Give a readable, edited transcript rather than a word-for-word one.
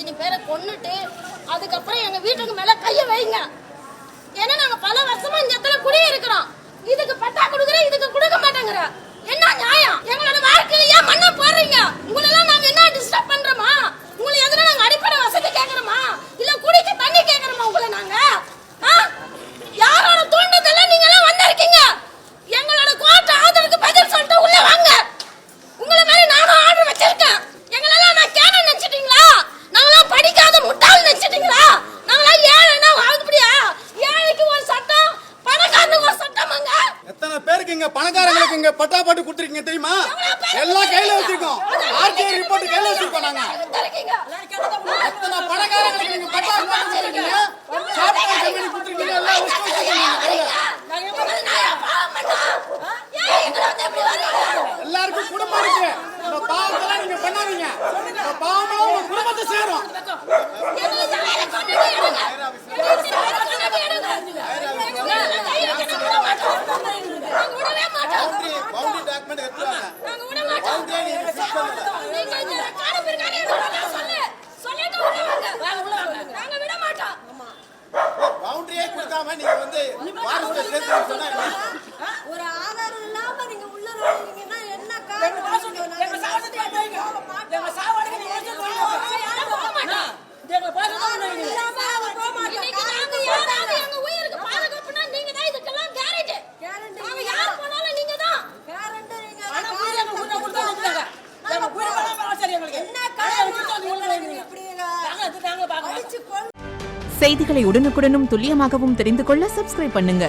இத்தனை பேரை கொன்னுட்டு அதுக்கப்புறம் எங்க வீட்டுக்கு மேல கைய வைங்க. ஏன்னா நாங்க பல வருஷமா இந்த இடத்துல குடியிருக்கிறோம். இதுக்கு பட்டா கொடுக்குற, இதுக்கு கொடுக்க மாட்டேங்கிற. என்ன நியாயம்? எங்களோட வாழ்க்கையில ஏன் மண்ணை போடுறீங்க? உங்களெல்லாம் நாங்க என்ன டிஸ்டர்ப் பண்றோமா? உங்களை எதுனா நாங்க அடிப்படை வசதி கேட்கறோமா? இல்ல குடிக்க தண்ணி கேட்கறோமா? உங்களை நாங்க யாரோட தூண்டுதல நீங்க எல்லாம் வந்திருக்கீங்க? எங்களோட கோர்ட் ஆர்டருக்கு பதில் சொல்லிட்டு உள்ள வாங்க. உங்களை மாதிரி நானும் ஆர்டர் வச்சிருக்கேன். எங்களெல்லாம் நான் கேன நினைச்சிட்டீங்களா? நாங்களாம் படிக்காத முட்டாள் நினைச்சிட்டீங்களா? நாங்களாம் ஏழைனா அப்படியா? ஏழைக்கு ஒரு சட்டம், பணக்காரனுக்கு ஒரு சட்டமாங்க. எத்தனை பேருக்கு இங்க பணக்காரங்களுக்கு இங்க பட்டா போட்டு கொடுத்துருக்கீங்க தெரியுமா? எல்லாம் கையில வச்சிருக்கோம். ஆர்டிஐ ரிப்போர்ட் கையில வச்சிருக்கோம். நாங்க எத்தனை பணக்காரங்களுக்கு இங்க பட்டா போட்டு கொடுத்துருக்கீங்க? சாப்பிட்டு கம்பெனி கொடுத்துருக்கீங்க. எல்லாம் எல்லாருக்கும் குடும்பம் இருக்கு. இந்த பாவத்தெல்லாம் நீங்க பண்ணாதீங்க. இந்த பாவமா உங்க குடும்பத்தை சேரும். பவுண்டரியே கொடுக்காம நீங்க வந்து ஒரு ஆதாரம் இல்லாம நீங்க உள்ள நுழைஞ்சீங்கன்னா என்ன காரணம்? எங்க சாவடி அடிங்க. எங்க சாவடி நீங்க போக மாட்டோம். எங்க பாதுகாப்பு இல்லாம போக மாட்டோம். நாங்க யாராவது எங்க உயிருக்கு பாதுகாப்புனா நீங்க தான். இதுக்கெல்லாம் கேரண்டி. நாங்க யார் போனாலும் நீங்க தான். கேரண்டி நீங்க. ஆனா புரிய கொடுத்தா கொடுத்தாங்க. நம்ம புரிய பண்ணாம சரி உங்களுக்கு. என்ன காரணம்? இப்படி நாங்க பாக்க அடிச்சு கொல். செய்திகளை உடனுக்குடனும் துல்லியமாகவும் தெரிந்து கொள்ள சப்ஸ்கிரைப் பண்ணுங்க.